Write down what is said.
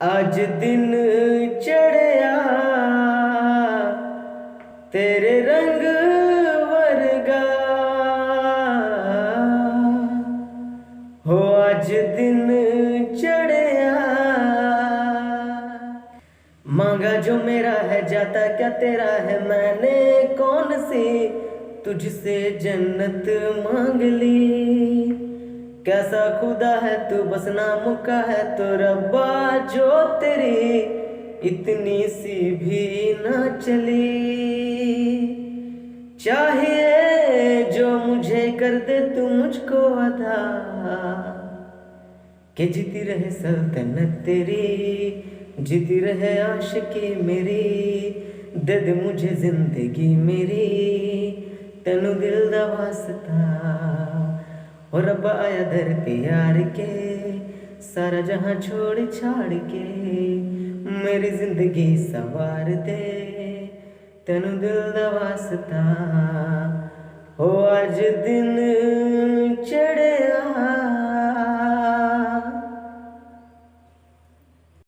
आज दिन चढ़िया तेरे रंग वर्गा हो। आज दिन चढ़िया मांगा जो मेरा है जाता क्या तेरा है। मैंने कौन सी तुझसे जन्नत मांग ली। कैसा खुदा है तू बस नामुका है तो रब्बा जो तेरी इतनी सी भी ना चली। चाहिए जो मुझे कर दे तू मुझको अदा कि जीती रहे सल्तनत तेरी, जीती रहे आशिकी मेरी। दे दे मुझे जिंदगी मेरी तेनू दिल दा वास्ता। और रब्बा आया धरती यार के सारा जहां छोड़ छाड़ के मेरी जिंदगी सवार दे तेनू दिल दा वास्ता। हो आज दिन